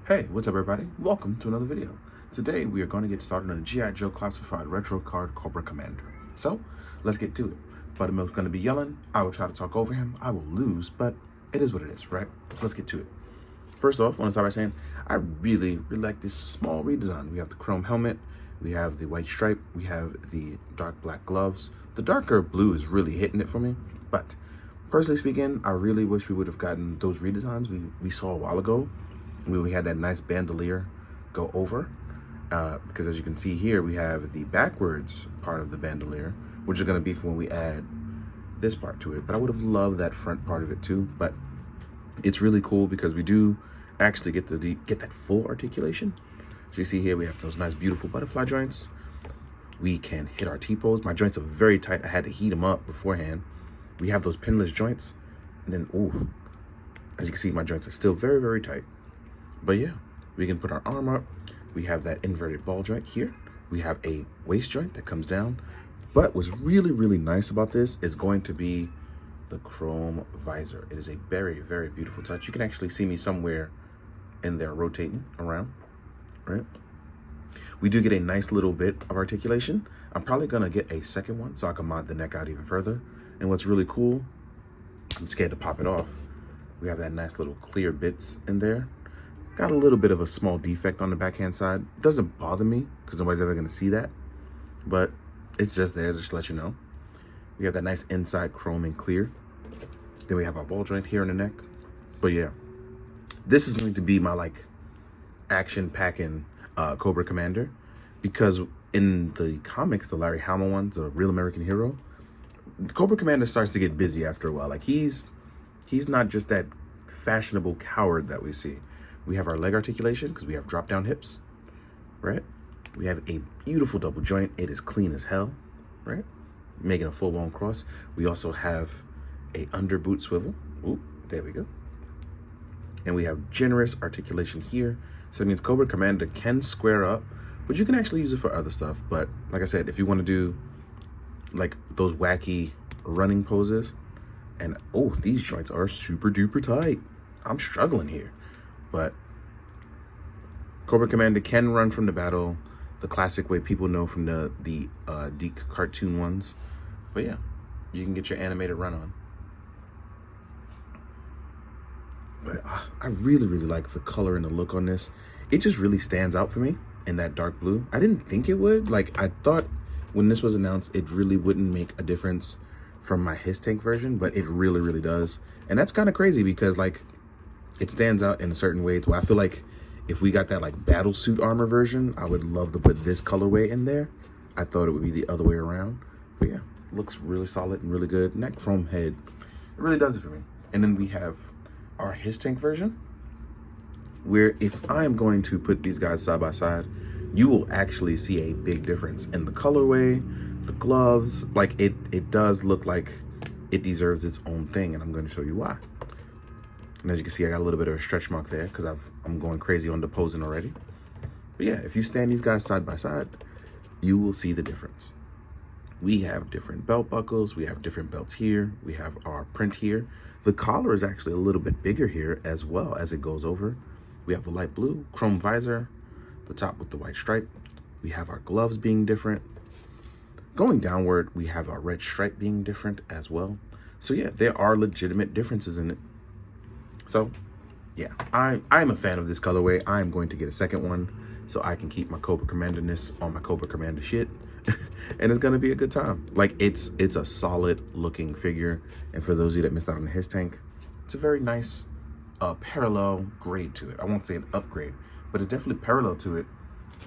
Hey, what's up everybody? Welcome to another video. Today we are going to get started on a G.I. Joe classified retro card Cobra Commander. So, let's get to it. Buttermilk's going to be yelling, I will try to talk over him, I will lose, but it is what it is, right? So let's get to it. First off, I want to start by saying, I really like this small redesign. We have the chrome helmet, we have the white stripe, we have the dark black gloves. The darker blue is really hitting it for me, but personally speaking, I really wish we would have gotten those redesigns we saw a while ago. We had that nice bandolier go over, because as you can see here, we have the backwards part of the bandolier, which is going to be for when we add this part to it. But I would have loved that front part of it too. But it's really cool because we do actually get to get that full articulation. So you see here, we have those nice, beautiful butterfly joints. We can hit our T-pose. My joints are very tight. I had to heat them up beforehand. We have those pinless joints. And then, ooh, as you can see, my joints are still very tight. But yeah, we can put our arm up. We have that inverted ball joint here. We have a waist joint that comes down. But what's really nice about this is going to be the chrome visor. It is a very beautiful touch. You can actually see me somewhere in there rotating around, right? We do get a nice little bit of articulation. I'm probably gonna get a second one so I can mod the neck out even further. And what's really cool, I'm scared to pop it off. We have that nice little clear bits in there. Got a little bit of a small defect on the backhand side. Doesn't bother me because nobody's ever gonna see that, but it's just there just to let you know. We have that nice inside chrome and clear. Then we have our ball joint here in the neck. But yeah, this is going to be my like action packing Cobra Commander, because in the comics, the Larry Hama ones, the Real American Hero, the Cobra Commander starts to get busy after a while. Like he's not just that fashionable coward that we see. We have our leg articulation because we have drop down hips, right? We have a beautiful double joint. It is clean as hell, right? Making a full blown cross. We also have a under boot swivel. Ooh, there we go. And we have generous articulation here. So it means Cobra Commander can square up, but you can actually use it for other stuff. But like I said, if you want to do like those wacky running poses, and oh, these joints are super duper tight. I'm struggling here. But Cobra Commander can run from the battle the classic way people know from the Deke cartoon ones. But yeah, you can get your animated run on. But I really like the color and the look on this. It just really stands out for me in that dark blue. I didn't think it would. Like, I thought when this was announced, it really wouldn't make a difference from my His Tank version, but it really does. And that's kind of crazy because like it stands out in a certain way where I feel like if we got that like battle suit armor version, I would love to put this colorway in there. I thought it would be the other way around. But yeah, looks really solid and really good. And that chrome head, it really does it for me. And then we have our His Tank version, where if I'm going to put these guys side by side, you will actually see a big difference in the colorway, the gloves. Like it does look like it deserves its own thing, and I'm going to show you why. And as you can see, I got a little bit of a stretch mark there because I'm going crazy on the posing already. But yeah, if you stand these guys side by side, you will see the difference. We have different belt buckles. We have different belts here. We have our print here. The collar is actually a little bit bigger here as well as it goes over. We have the light blue chrome visor, the top with the white stripe. We have our gloves being different. Going downward, we have our red stripe being different as well. So yeah, there are legitimate differences in it. So yeah, I'm a fan of this colorway. I'm going to get a second one so I can keep my Cobra Commander-ness on my Cobra Commander shit. And it's gonna be a good time. Like it's a solid looking figure. And for those of you that missed out on the His Tank, it's a very nice parallel grade to it. I won't say an upgrade, but it's definitely parallel to it.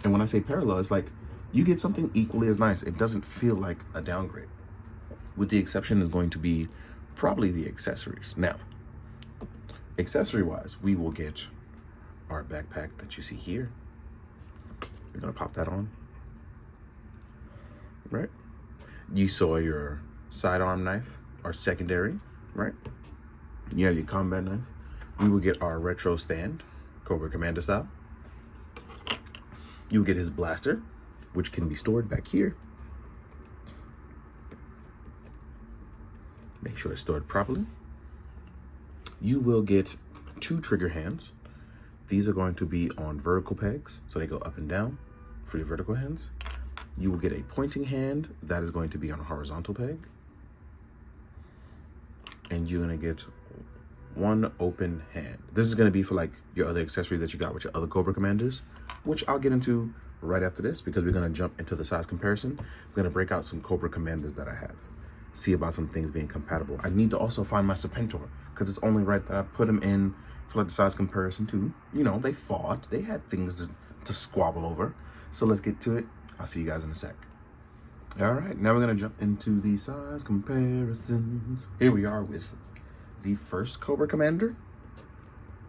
And when I say parallel, it's like you get something equally as nice. It doesn't feel like a downgrade. With the exception is going to be probably the accessories. Now, accessory wise, we will get our backpack that you see here. We're gonna pop that on, right? You saw your sidearm knife, our secondary, right? You have your combat knife. We will get our retro stand, Cobra Commander style. You will get his blaster, which can be stored back here. Make sure it's stored properly. You will get 2 trigger hands. These are going to be on vertical pegs, so they go up and down for your vertical hands. You will get a pointing hand that is going to be on a horizontal peg. And you're gonna get one open hand. This is gonna be for like your other accessories that you got with your other Cobra commanders, which I'll get into right after this because we're gonna jump into the size comparison. We're gonna break out some Cobra commanders that I have. See about some things being compatible. I need to also find my Serpentor because it's only right that I put them in for like the size comparison too. You know, they fought, they had things to squabble over. So let's get to it. I'll see you guys in a sec. All right, now we're gonna jump into the size comparisons. Here we are with the first Cobra Commander.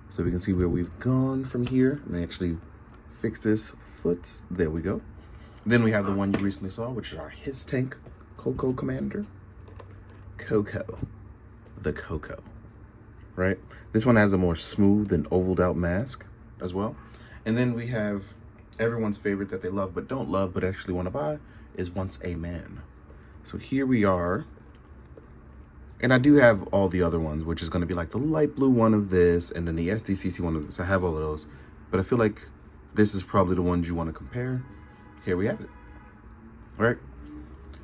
So we can see where we've gone from here. Let me actually fix this foot. There we go. Then we have the one you recently saw, which is our His Tank Coco Commander. Coco, the Coco, right? This one has a more smooth and ovaled out mask as well. And then we have everyone's favorite that they love but don't love but actually want to buy is Once a Man. So here we are. And I do have all the other ones, which is going to be like the light blue one of this and then the SDCC one of this. I have all of those, but I feel like this is probably the ones you want to compare. Here we have it. All right.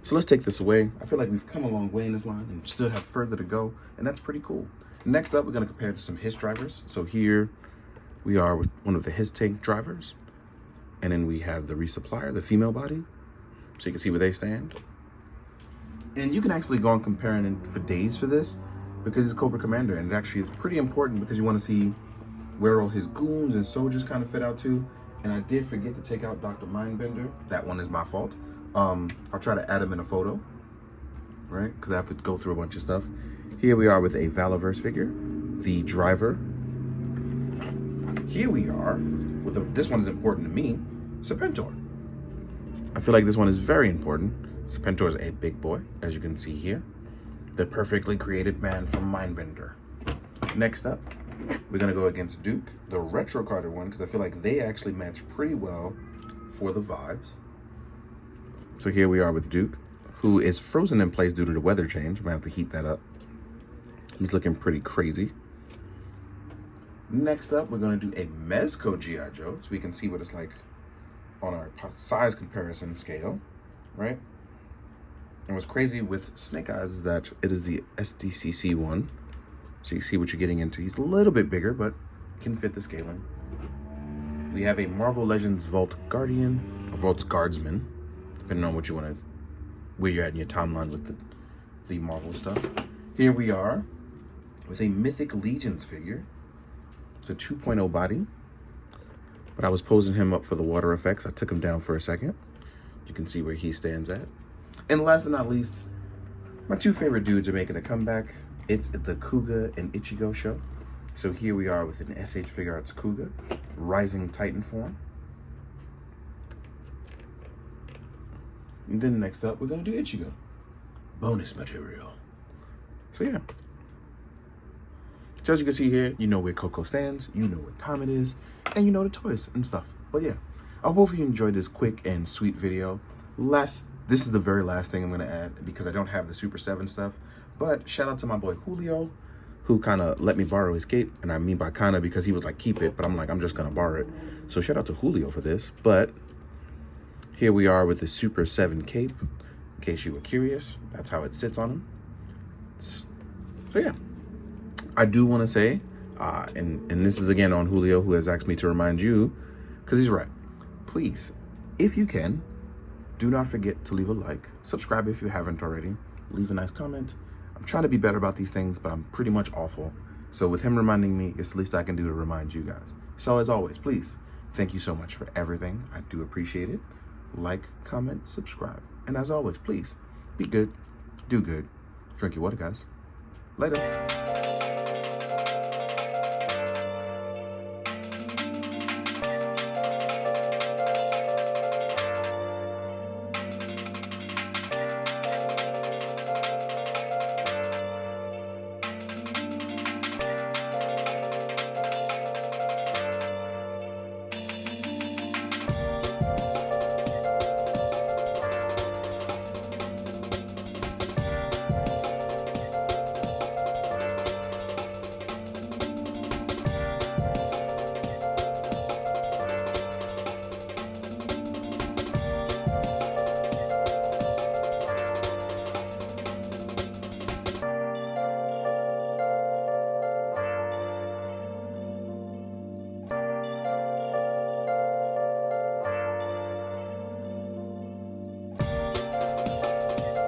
So let's take this away. I feel like we've come a long way in this line and still have further to go, and that's pretty cool. Next up, we're going to compare to some His drivers. So here we are with one of the His Tank drivers, and then we have the Resupplier, the female body, so you can see where they stand. And you can actually go on comparing it for days for this because it's Cobra Commander, and it actually is pretty important because you want to see where all his goons and soldiers kind of fit out to. And I did forget to take out Dr. Mindbender. That one is my fault. I'll try to add him in a photo, right? Because I have to go through a bunch of stuff. Here we are with a Valaverse figure, the driver. Here we are with this one is important to me, Serpentor. I feel like this one is very important. Serpentor is a big boy, as you can see here. The perfectly created man from Mindbender. Next up, we're gonna go against Duke, the retro carded one, because I feel like they actually match pretty well for the vibes. So here we are with Duke, who is frozen in place due to the weather change. I'm gonna have to heat that up. He's looking pretty crazy. Next up, we're gonna do a Mezco G.I. Joe, so we can see what it's like on our size comparison scale, right? And what's crazy with Snake Eyes is that it is the SDCC one. So you see what you're getting into. He's a little bit bigger, but can fit the scaling. We have a Marvel Legends Vault Guardian, or Vault Guardsman, depending on what you want to, where you're at in your timeline with the Marvel stuff. Here we are with a Mythic Legions figure. It's a 2.0 body, but I was posing him up for the water effects. I took him down for a second. You can see where he stands at. And last but not least, my two favorite dudes are making a comeback. It's the Kuga and Ichigo show. So here we are with an SH Figure Arts Kuga, Rising Titan form. And then next up, we're gonna do Ichigo, bonus material. So yeah. So as you can see here, you know where Coco stands, you know what time it is, and you know the toys and stuff. But yeah, I hope you enjoyed this quick and sweet video. This is the very last thing I'm gonna add because I don't have the Super 7 stuff. But shout out to my boy Julio, who kind of let me borrow his cape. And I mean by kind of because he was like, keep it. But I'm like, I'm just going to borrow it. So shout out to Julio for this. But here we are with the Super 7 cape. In case you were curious, that's how it sits on him. So yeah, I do want to say, and this is again on Julio, who has asked me to remind you, because he's right. Please, if you can, do not forget to leave a like. Subscribe if you haven't already. Leave a nice comment. I'm trying to be better about these things, but I'm pretty much awful. So with him reminding me, it's the least I can do to remind you guys. So as always, please, thank you so much for everything. I do appreciate it. Like, comment, subscribe. And as always, please, be good, do good, drink your water, guys. Later.